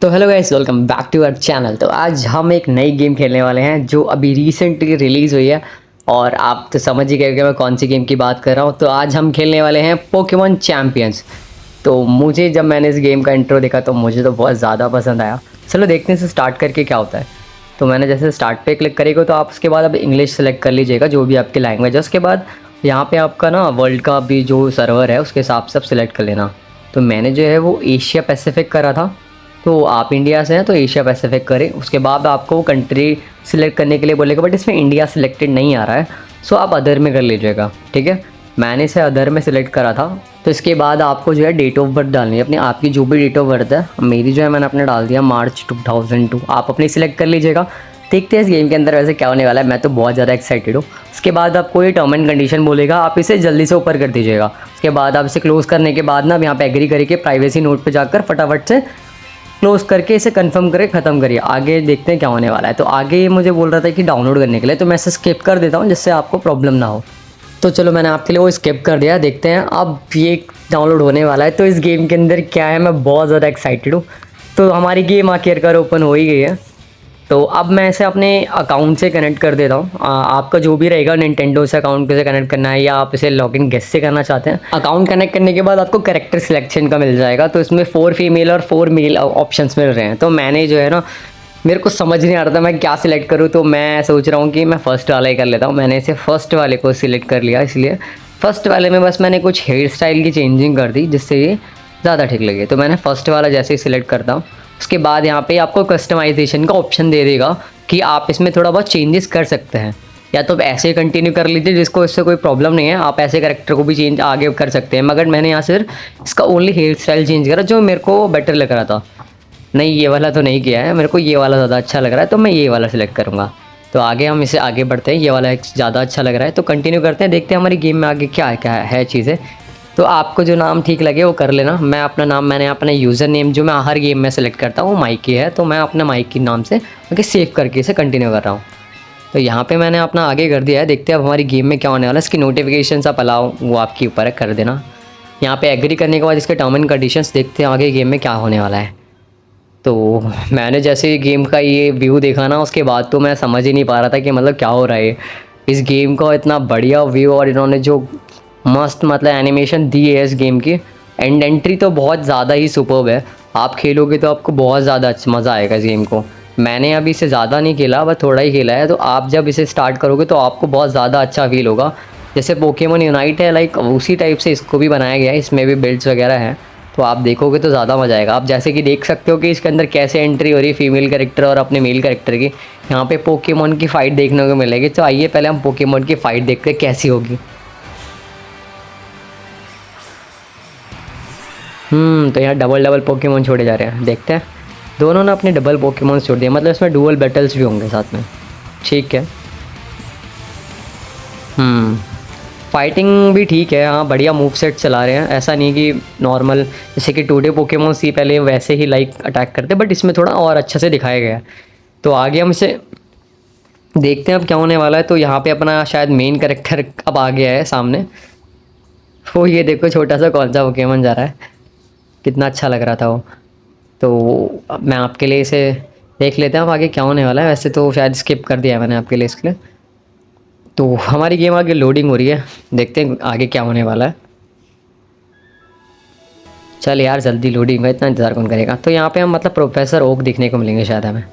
तो hello guys, welcome back to our channel. तो आज हम एक नई गेम खेलने वाले हैं जो अभी रिसेंटली रिलीज़ हुई है। और आप तो समझ ही गए कि मैं कौन सी गेम की बात कर रहा हूँ। तो आज हम खेलने वाले हैं पोकेमॉन चैंपियंस। तो मुझे जब मैंने इस गेम का इंट्रो देखा तो मुझे तो बहुत ज़्यादा पसंद आया। चलो देखते हैं इसे स्टार्ट करके क्या होता है। तो मैंने जैसे स्टार्ट पे क्लिक करेगा तो आप उसके बाद अब इंग्लिश सेलेक्ट कर लीजिएगा, जो भी आपकी लैंग्वेज है। उसके बाद यहाँ पे आपका ना वर्ल्ड का भी जो सर्वर है उसके हिसाब से आप सिलेक्ट कर लेना। तो मैंने जो है वो एशिया पैसिफिक करा था। तो आप इंडिया से हैं तो एशिया पैसिफिक करें। उसके बाद आपको कंट्री सिलेक्ट करने के लिए बोलेगा, बट इसमें इंडिया सिलेक्टेड नहीं आ रहा है, सो आप अदर में कर लीजिएगा। ठीक है, मैंने इसे अदर में सिलेक्ट करा था। तो इसके बाद आपको जो है डेट ऑफ बर्थ डालनी है अपनी, आपकी जो भी डेट ऑफ बर्थ है। मेरी जो है मैंने अपने डाल दिया मार्च 2002। आप अपनी सिलेक्ट कर लीजिएगा। देखते हैं इस गेम के अंदर वैसे क्या होने वाला है। मैं तो बहुत ज़्यादा एक्साइटेड हूँ। उसके बाद आपको ये टर्म एंड कंडीशन बोलेगा, आप इसे जल्दी से ऊपर कर दीजिएगा। उसके बाद आप इसे क्लोज़ करने के बाद ना यहाँ पे एग्री करके प्राइवेसी नोट पे जाकर फटाफट से क्लोज़ करके इसे कंफर्म करके ख़त्म करिए। आगे देखते हैं क्या होने वाला है। तो आगे ये मुझे बोल रहा था कि डाउनलोड करने के लिए, तो मैं इसे स्किप कर देता हूँ जिससे आपको प्रॉब्लम ना हो। तो चलो मैंने आपके लिए वो स्किप कर दिया। देखते हैं अब ये डाउनलोड होने वाला है। तो इस गेम के अंदर क्या है, मैं बहुत ज़्यादा एक्साइटेड हूँ। तो हमारी गेम आखिरकार ओपन हो ही गई है। तो अब मैं इसे अपने अकाउंट से कनेक्ट कर देता हूँ। आपका जो भी रहेगा निंटेंडो से अकाउंट कैसे कनेक्ट करना है, या आप इसे लॉगिन गेस्ट से करना चाहते हैं। अकाउंट कनेक्ट करने के बाद आपको कैरेक्टर सिलेक्शन का मिल जाएगा। तो इसमें 4 फीमेल और 4 मेल ऑप्शंस मिल रहे हैं। तो मैंने जो है ना, मेरे को समझ नहीं आ रहा था मैं क्या सिलेक्ट करूँ। तो मैं सोच रहा हूँ कि मैं फ़र्स्ट वाला ही कर लेता हूँ। मैंने इसे फ़र्स्ट वाले को सिलेक्ट कर लिया। इसलिए फ़र्स्ट वाले में बस मैंने कुछ हेयर स्टाइल की चेंजिंग कर दी जिससे ये ज़्यादा ठीक लगे। तो मैंने फ़र्स्ट वाला जैसे ही सिलेक्ट करता हूँ, उसके बाद यहाँ पे आपको कस्टमाइजेशन का ऑप्शन दे देगा कि आप इसमें थोड़ा बहुत चेंजेस कर सकते हैं। या तो ऐसे कंटिन्यू कर लीजिए, जिसको इससे कोई प्रॉब्लम नहीं है, आप ऐसे कैरेक्टर को भी चेंज आगे कर सकते हैं। मगर मैंने यहाँ सिर्फ इसका ओनली हेयर स्टाइल चेंज करा जो मेरे को बेटर लग रहा था। नहीं, ये वाला तो नहीं किया है, मेरे को ये वाला ज़्यादा अच्छा लग रहा है, तो मैं ये वाला सिलेक्ट करूँगा। तो आगे हम इसे आगे बढ़ते हैं। ये वाला एक ज़्यादा अच्छा लग रहा है, तो कंटिन्यू करते हैं। देखते हैं हमारी गेम में आगे क्या है चीज़ें। तो आपको जो नाम ठीक लगे वो कर लेना। मैं अपना नाम, मैंने अपना यूज़र नेम जो मैं हर गेम में सेलेक्ट करता हूँ माइकी है, तो मैं अपने माइकी नाम से आगे सेव करके इसे कंटिन्यू कर रहा हूँ। तो यहाँ पे मैंने अपना आगे कर दिया है। देखते हैं अब हमारी गेम में क्या होने वाला है। इसकी नोटिफिकेशन आप अलाउ, वो आपके ऊपर है, कर देना। यहाँ पे एग्री करने के बाद इसके टर्म एंड कंडीशंस देखते हैं आगे गेम में क्या होने वाला है। तो मैंने जैसे गेम का ये व्यू देखा ना, उसके बाद तो मैं समझ ही नहीं पा रहा था कि मतलब क्या हो रहा है। इस गेम का इतना बढ़िया व्यू और इन्होंने जो मस्त मतलब एनिमेशन दी है इस गेम की, एंड एंट्री तो बहुत ज़्यादा ही सुपर्ब है। आप खेलोगे तो आपको बहुत ज़्यादा अच्छा मज़ा आएगा इस गेम को। मैंने अभी इसे ज़्यादा नहीं खेला, बस थोड़ा ही खेला है। तो आप जब इसे स्टार्ट करोगे तो आपको बहुत ज़्यादा अच्छा फील होगा। जैसे पोकेमॉन यूनाइट है, लाइक उसी टाइप से इसको भी बनाया गया है। इसमें भी बिल्ड्स वगैरह हैं, तो आप देखोगे तो ज़्यादा मज़ा आएगा। आप जैसे कि देख सकते हो कि इसके अंदर कैसे एंट्री हो रही है फीमेल कैरेक्टर और अपने मेल कैरेक्टर की। यहाँ पे पोकेमॉन की फ़ाइट देखने को मिलेगी। तो आइए पहले हम पोकेमॉन की फ़ाइट देखते हैं कैसी होगी। तो यहाँ डबल डबल पोकेमॉन छोड़े जा रहे हैं। देखते हैं, दोनों ने अपने डबल पोकेमॉन छोड़ दिए, मतलब इसमें डुअल बैटल्स भी होंगे साथ में। ठीक है। फाइटिंग भी ठीक है, हाँ बढ़िया मूव सेट चला रहे हैं। ऐसा नहीं कि नॉर्मल जैसे कि 2D पोकेमॉन सी पहले वैसे ही लाइक अटैक करते, बट इसमें थोड़ा और अच्छे से दिखाया गया है। तो आगे हम इसे देखते हैं अब क्या होने वाला है। तो यहाँ पे अपना शायद मेन कैरेक्टर अब आ गया है सामने। वो ये देखो छोटा सा कौन सा पोकेमॉन जा रहा है, कितना अच्छा लग रहा था वो। तो अब मैं आपके लिए इसे देख लेते हैं अब आगे क्या होने वाला है। वैसे तो शायद स्किप कर दिया है मैंने आपके लिए इसके लिए। तो हमारी गेम आगे लोडिंग हो रही है, देखते हैं आगे क्या होने वाला है। चल यार जल्दी लोडिंग है, इतना इंतज़ार कौन करेगा। तो यहाँ पे हम मतलब प्रोफेसर ओक दिखने को मिलेंगे शायद हमें।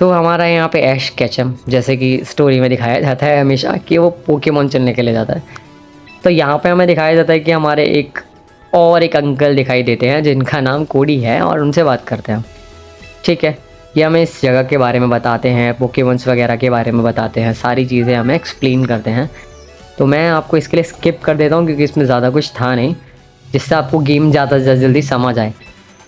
तो हमारा यहाँ पे ऐश कैचम, जैसे कि स्टोरी में दिखाया जाता है हमेशा कि वो पोकेमॉन चलने के लिए जाता है। तो यहाँ पे हमें दिखाया जाता है कि हमारे एक अंकल दिखाई देते हैं जिनका नाम कोडी है, और उनसे बात करते हैं। ठीक है, ये हमें इस जगह के बारे में बताते हैं, पोकेमॉन्स वगैरह के बारे में बताते हैं, सारी चीज़ें हमें एक्सप्लेन करते हैं। तो मैं आपको इसके लिए स्किप कर देता हूँ क्योंकि इसमें ज़्यादा कुछ था नहीं जिससे आपको गेम ज़्यादा से जल्दी समझ आए।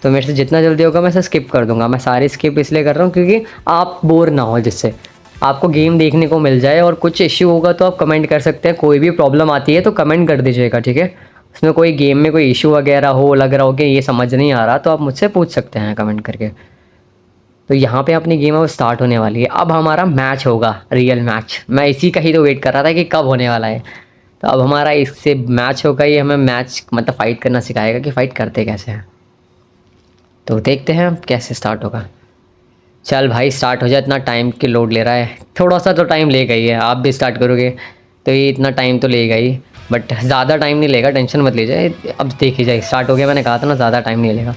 तो मेरे से जितना जल्दी होगा मैं इसे स्किप कर दूँगा। मैं सारे स्किप इसलिए कर रहा हूँ क्योंकि आप बोर ना हो, जिससे आपको गेम देखने को मिल जाए। और कुछ इश्यू होगा तो आप कमेंट कर सकते हैं, कोई भी प्रॉब्लम आती है तो कमेंट कर दीजिएगा। ठीक है, उसमें कोई गेम में कोई इशू वगैरह हो, लग रहा हो कि ये समझ नहीं आ रहा, तो आप मुझसे पूछ सकते हैं कमेंट करके। तो यहाँ पे अपनी गेम अब स्टार्ट होने वाली है। अब हमारा मैच होगा, रियल मैच। मैं इसी का ही तो वेट कर रहा था कि कब होने वाला है। तो अब हमारा इससे मैच होगा, ये हमें मैच मतलब फ़ाइट करना सिखाएगा कि फ़ाइट करते कैसे हैं। तो देखते हैं अब कैसे स्टार्ट होगा। चल भाई स्टार्ट हो जाए, इतना टाइम की लोड ले रहा है, थोड़ा सा तो टाइम लेगा ही है। आप भी स्टार्ट करोगे तो ये इतना टाइम तो लेगा ही, बट ज़्यादा टाइम नहीं लेगा, टेंशन मत लीजिए। अब देखिए जाए, स्टार्ट हो गया, मैंने कहा था ना ज़्यादा टाइम नहीं लेगा।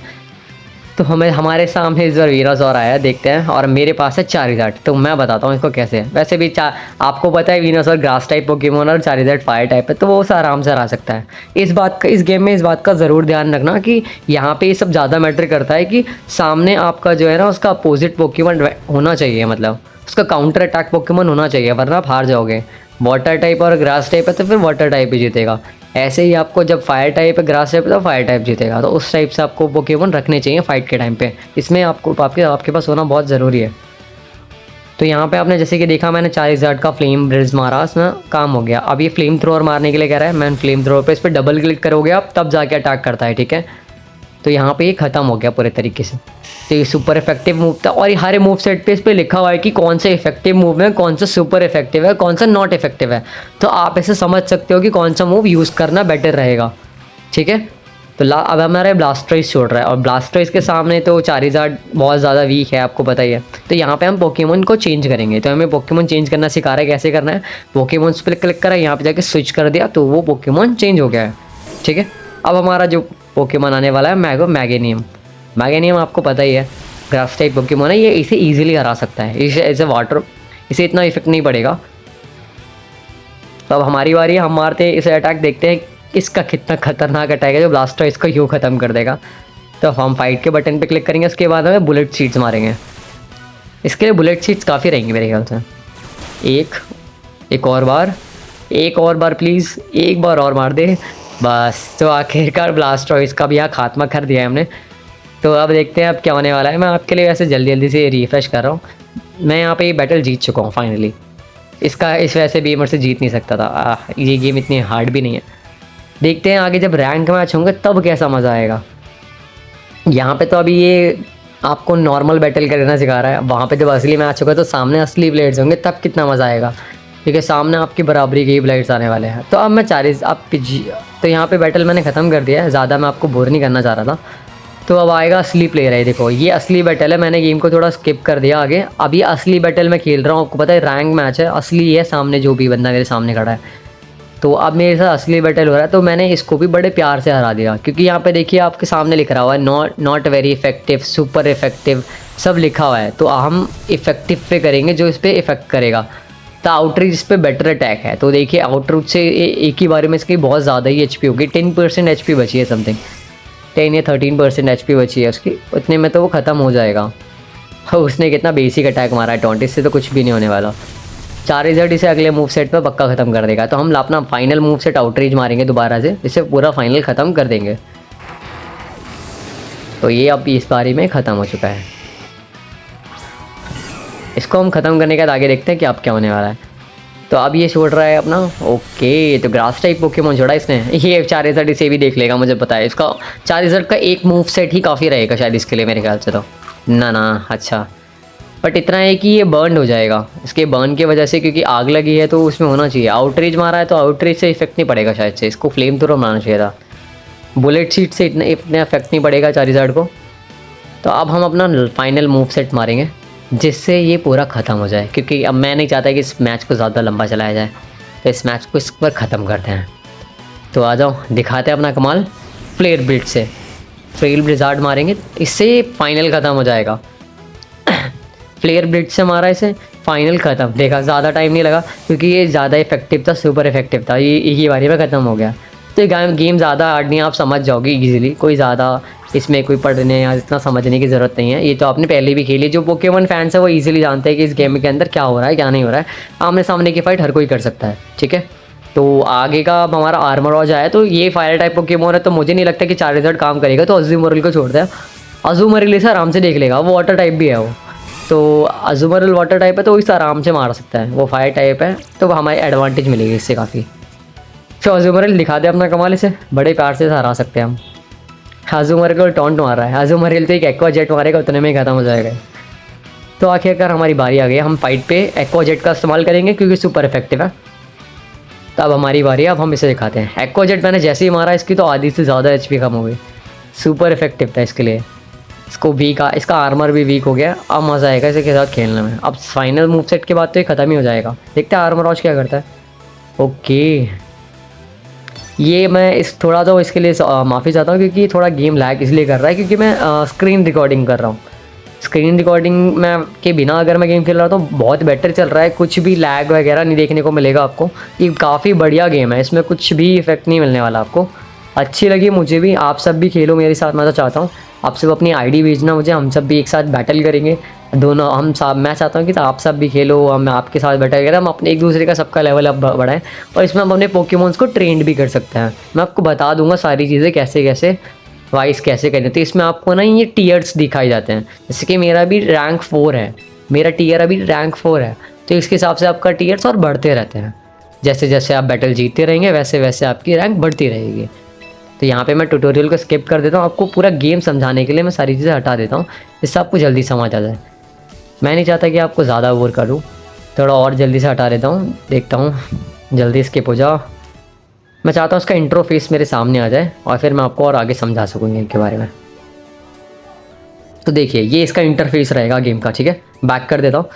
तो हमें हमारे सामने इस बार वीनासौर आया, देखते हैं। और मेरे पास है चारिज़ार्ड, तो मैं बताता हूँ इसको कैसे है। वैसे भी आपको पता है वीनासौर ग्रास टाइप पोकेमोन और चारिज़ार्ड फायर टाइप है, तो वो उसे आराम से हरा सकता है। इस गेम में इस बात का ज़रूर ध्यान रखना कि यहाँ पे ये सब ज़्यादा मैटर करता है कि सामने आपका जो है ना उसका अपोजिट पोकेमोन होना चाहिए, मतलब उसका काउंटर अटैक पोकेमोन होना चाहिए, वरना आप हार जाओगे। वाटर टाइप और ग्रास टाइप है तो फिर वाटर टाइप ही जीतेगा। ऐसे ही आपको जब फायर टाइप है, ग्रास टाइप है, तो फायर टाइप जीतेगा। तो उस टाइप से आपको पोकेमोन रखने चाहिए फाइट के टाइम पे। इसमें आपके पास होना बहुत ज़रूरी है। तो यहाँ पे आपने जैसे कि देखा, मैंने चारिज़ार्ड का फ्लेम ब्रिज मारा, उसमें काम हो गया। अब ये फ्लेम थ्रोअर मारने के लिए कह रहा है। मैं फ्लेम थ्रोअर पे इस पर डबल क्लिक करोगे आप, तब जाके अटैक करता है, ठीक है। तो यहाँ पे ये ख़त्म हो गया पूरे तरीके से। तो ये सुपर इफेक्टिव मूव था, और ये हर मूव सेट पे इस पर लिखा हुआ है कि कौन सा इफेक्टिव मूव है, कौन सा सुपर इफेक्टिव है, कौन सा नॉट इफेक्टिव है। तो आप ऐसे समझ सकते हो कि कौन सा मूव यूज़ करना बेटर रहेगा, ठीक है। तो अब हमारा ब्लास्टोइस छोड़ रहा है, और ब्लास्टोइस के सामने तो चारिज़ार्ड बहुत ज़्यादा वीक है, आपको पता ही है। तो यहाँ पे हम पोकेमोन को चेंज करेंगे। तो हमें पोकेमोन चेंज करना सिखा रहा है, कैसे करना है। पोकेमोन्स पे क्लिक करा, यहाँ पे जाके स्विच कर दिया, तो वो पोकेमोन चेंज हो गया है, ठीक है। अब हमारा जो पोकेमोन आने वाला है मैगेनियम आपको पता ही है, ग्रास टाइप पोकेमोन है। ये इसे ईजिली हरा सकता है, इसे इतना इफेक्ट नहीं पड़ेगा। तो अब हमारी बारी है, हम मारते हैं इसे अटैक, देखते हैं इसका कितना खतरनाक अटैक है जो ब्लास्टोइस को यूँ ख़त्म कर देगा। तो हम फाइट के बटन पे क्लिक करेंगे, उसके बाद हमें बुलेट सीड्स मारेंगे। इसके लिए बुलेट सीड्स काफ़ी रहेंगी मेरे ख्याल से। एक और बार प्लीज़, एक बार और मार दे बस। तो आखिरकार ब्लास्टोइस का भी यहाँ खात्मा कर दिया है हमने। तो अब देखते हैं अब क्या होने वाला है। मैं आपके लिए वैसे जल्दी जल्दी से रिफ्रेश कर रहा हूँ। मैं यहाँ पे ये बैटल जीत चुका हूँ फाइनली। इस वजह से भी मेरे से जीत नहीं सकता था। ये गेम इतनी हार्ड भी नहीं है। देखते हैं आगे जब रैंक मैच होंगे तब कैसा मज़ा आएगा। यहाँ पे तो अभी ये आपको नॉर्मल बैटल करना सिखा रहा है। वहाँ पे जब असली मैच होगा तो सामने असली ब्लेड्स होंगे, तब कितना मज़ा आएगा, क्योंकि सामने आपकी बराबरी के ही ब्लेड्स आने वाले हैं। तो अब मैं तो यहाँ पे बैटल मैंने ख़त्म कर दिया है, ज़्यादा मैं आपको बोर नहीं करना चाह रहा था। तो अब आएगा असली प्लेयर है। देखो ये असली बैटल है, मैंने गेम को थोड़ा स्किप कर दिया आगे। अब ये असली बैटल मैं खेल रहा हूँ, आपको पता है रैंक मैच है, असली है सामने जो भी बंदा मेरे सामने खड़ा है। तो अब मेरे साथ असली बैटल हो रहा है, तो मैंने इसको भी बड़े प्यार से हरा दिया, क्योंकि यहाँ पे देखिए आपके सामने लिख रहा हुआ है not very effective, super effective, सब लिखा हुआ है। तो हम इफेक्टिव पे करेंगे जो इस पर इफेक्ट करेगा। तो आउटरीच इस पर बेटर अटैक है। तो देखिए आउटरीच से एक ही बारे में इसकी बहुत ज़्यादा ही HP होगी। 10% HP बची है, समथिंग 10 या 13% HP बची है उसकी। उतने में तो वो ख़त्म हो जाएगा। उसने कितना बेसिक अटैक मारा है, 20 से तो कुछ भी नहीं होने वाला। चारिज़ार्ड इसे अगले मूव सेट पर पक्का ख़त्म कर देगा। तो हम अपना फाइनल मूव सेट आउटरीच मारेंगे दोबारा से, इसे पूरा फाइनल ख़त्म कर देंगे। तो ये अब इस बारी में ख़त्म हो चुका है। इसको हम ख़त्म करने के बाद आगे देखते हैं कि अब क्या होने वाला है। तो अब ये छोड़ रहा है अपना, ओके। तो ग्रास टाइप पोकेमोन छोड़ा इसने। ये चारिज़ार्ड इसे भी देख लेगा, मुझे पता है। इसका चारिज़ार्ड का एक मूव सेट ही काफ़ी रहेगा शायद इसके लिए, मेरे ख्याल से। तो ना अच्छा, बट इतना है कि ये बर्न हो जाएगा इसके बर्न की वजह से, क्योंकि आग लगी है तो उसमें होना चाहिए। आउटरीच मारा है तो आउटरीच से इफेक्ट नहीं पड़ेगा शायद से, इसको फ्लेम थ्रो मारना चाहिए था। बुलेट सीट से इतना इफेक्ट नहीं पड़ेगा चारिज़ार्ड को। तो अब हम अपना फाइनल मूव सेट मारेंगे जिससे ये पूरा ख़त्म हो जाए, क्योंकि अब मैं नहीं चाहता कि इस मैच को ज़्यादा लंबा चलाया जाए। तो इस मैच को इस पर ख़त्म करते हैं। तो आ जाओ दिखाते हैं अपना कमाल। फ्लेयर ब्लिट्ज से फ्लेयर ब्लिज़ार्ड मारेंगे, इससे फाइनल ख़त्म हो जाएगा। फ्लेयर ब्लिट्ज से मारा इसे, फाइनल ख़त्म। देखा ज़्यादा टाइम नहीं लगा, क्योंकि ये ज़्यादा इफेक्टिव था, सुपर इफेक्टिव था। ये एक ही बारी में ख़त्म हो गया। तो ये गेम ज़्यादा हार्ड नहीं है, आप समझ जाओगे इजीली। कोई ज़्यादा इसमें कोई पढ़ने या इतना समझने की ज़रूरत नहीं है। ये तो आपने पहले भी खेली। जो पोकेमोन फैंस है वो इजीली जानते हैं कि इस गेम के अंदर क्या हो रहा है क्या नहीं हो रहा है। आमने सामने की फाइट हर कोई कर सकता है, ठीक है। तो आगे का अब हमारा आर्मोरॉज आया। तो ये फायर टाइप पोकेमोन है, तो मुझे नहीं लगता कि चारिज़ार्ड काम करेगा। तो अज़ूमोरल को छोड़ दिया। अज़ूमोरल इसे आराम से देख लेगा, वो वाटर टाइप भी है वो। तो अज़ूमोरल वाटर टाइप है तो इसे आराम से मार सकता है। वो फायर टाइप है तो हमारी एडवांटेज मिलेगी इससे काफ़ी। तो अज़ूमोरल दिखा दे अपना कमाल, इसे बड़े प्यार से हरा सकते हैं हम। अज़ूमोरल को टॉन्ट मार रहा है। अज़ूमोरल तो एक एक्वा जेट मारेगा, उतने में ही ख़त्म हो जाएगा। तो आखिरकार हमारी बारी आ गई। हम फाइट पे एक्वा जेट का इस्तेमाल करेंगे क्योंकि सुपर इफेक्टिव है। तो अब हमारी बारी है, अब हम इसे दिखाते हैं। एक्वा जेट मैंने जैसे ही मारा इसकी तो आधी से ज़्यादा HP कम हो गई। सुपर इफेक्टिव था इसके लिए। इसको वीक इसका आर्मर भी वीक हो गया। अब मज़ा आएगा इसके साथ खेलने में। अब फाइनल मूव सेट के बाद तो ये ख़त्म ही हो जाएगा। देखते हैं आर्मर वॉच क्या करता है। ओके, ये मैं इस थोड़ा तो इसके लिए माफ़ी चाहता हूँ, क्योंकि थोड़ा गेम लैग इसलिए कर रहा है क्योंकि मैं स्क्रीन रिकॉर्डिंग कर रहा हूँ। स्क्रीन रिकॉर्डिंग में के बिना अगर मैं गेम खेल रहा हूँ तो बहुत बेटर चल रहा है, कुछ भी लैग वगैरह नहीं देखने को मिलेगा आपको। ये काफ़ी बढ़िया गेम है, इसमें कुछ भी इफेक्ट नहीं मिलने वाला आपको। अच्छी लगी मुझे भी, आप सब भी खेलो मेरे साथ। मैं तो चाहता हूँ आप सब अपनी आईडी भेजना मुझे, हम सब भी एक साथ बैटल करेंगे दोनों। हम सब, मैं चाहता हूँ कि आप सब भी खेलो, हम आपके साथ बैटल करें, हम अपने एक दूसरे का सबका लेवल अप बढ़ाएं, और इसमें हम अपने पोकेमॉन्स को ट्रेंड भी कर सकते हैं। मैं आपको बता दूंगा सारी चीज़ें कैसे कैसे वाइस कैसे करनी। तो इसमें आपको ना ये टीयर्स दिखाए जाते हैं, जैसे कि मेरा भी रैंक 4 है, मेरा टीयर अभी रैंक 4 है, तो इसके हिसाब से आपका टीयर्स और बढ़ते रहते हैं। जैसे जैसे आप बैटल जीतते रहेंगे वैसे वैसे आपकी रैंक बढ़ती रहेगी। तो यहाँ पे मैं ट्यूटोरियल को स्किप कर देता हूँ, आपको पूरा गेम समझाने के लिए मैं सारी चीज़ें हटा देता हूँ, जिससे आपको जल्दी समझ आ जाए। मैं नहीं चाहता कि आपको ज़्यादा बोर करूँ, थोड़ा और जल्दी से हटा देता हूँ। देखता हूँ जल्दी स्किप हो जाओ। मैं चाहता हूँ उसका इंट्रो फेस मेरे सामने आ जाए और फिर मैं आपको और आगे समझा सकूँगी इनके बारे में। तो देखिए ये इसका इंटरफेस रहेगा गेम का, ठीक है। बैक कर देता हूँ,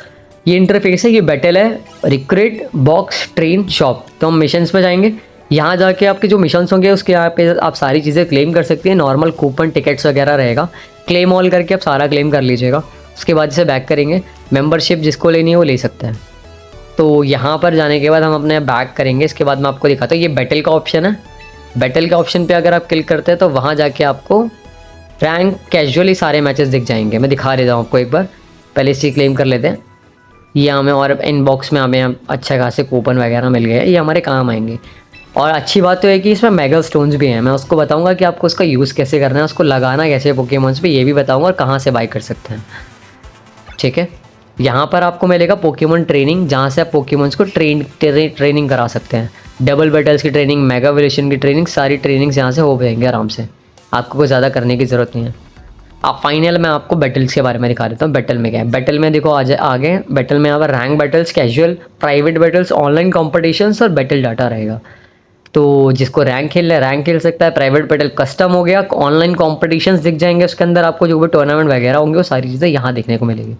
ये इंटरफेस है, ये बैटल है रिक्रूट बॉक्स ट्रेन शॉप। तो हम मिशंस पे जाएंगे, यहाँ जाके आपके जो मिशंस होंगे उसके यहाँ पे आप सारी चीज़ें क्लेम कर सकती हैं। नॉर्मल कूपन टिकट्स वगैरह रहेगा, क्लेम ऑल करके आप सारा क्लेम कर लीजिएगा। उसके बाद इसे बैक करेंगे, मेंबरशिप जिसको लेनी है वो ले सकते हैं। तो यहाँ पर जाने के बाद हम अपने बैक करेंगे। इसके बाद मैं आपको दिखाता हूँ, ये बैटल का ऑप्शन है। बैटल के ऑप्शन पे अगर आप क्लिक करते हैं तो वहाँ जाके आपको रैंक कैजुअली सारे मैचेस दिख जाएंगे। मैं दिखा देता हूँ आपको एक बार, पहले इसे क्लेम कर लेते हैं। ये हमें और इनबॉक्स में हमें अच्छे खासे कूपन वगैरह मिल गए, ये हमारे काम आएंगे। और अच्छी बात तो है कि इसमें मेगा स्टोन्स भी हैं। मैं उसको बताऊंगा कि आपको उसका यूज़ कैसे करना है, उसको लगाना कैसे पोकेमॉन्स पे, ये भी बताऊंगा, और कहाँ से बाय कर सकते हैं, ठीक है। यहाँ पर आपको मिलेगा पोकेमॉन ट्रेनिंग, जहाँ से आप पोकेमॉन्स को ट्रेनिंग करा सकते हैं। डबल बैटल्स की ट्रेनिंग, मेगा एवोल्यूशन की ट्रेनिंग, सारी ट्रेनिंग्स यहाँ से हो जाएंगे आराम से, आपको कुछ ज़्यादा करने की ज़रूरत नहीं है। अब फाइनल मैं आपको बैटल्स के बारे में दिखा देता हूँ। बैटल में क्या है, बैटल में देखो आगे बैटल में यहाँ पर rank battles, casual, private battles, online competitions और बैटल डाटा रहेगा। तो जिसको रैंक खेलना है रैंक खेल सकता है। प्राइवेट बैटल कस्टम हो गया, ऑनलाइन कॉम्पिटिशन्स दिख जाएंगे उसके अंदर, आपको जो भी टूर्नामेंट वगैरह होंगे वो सारी चीज़ें यहाँ देखने को मिलेगी।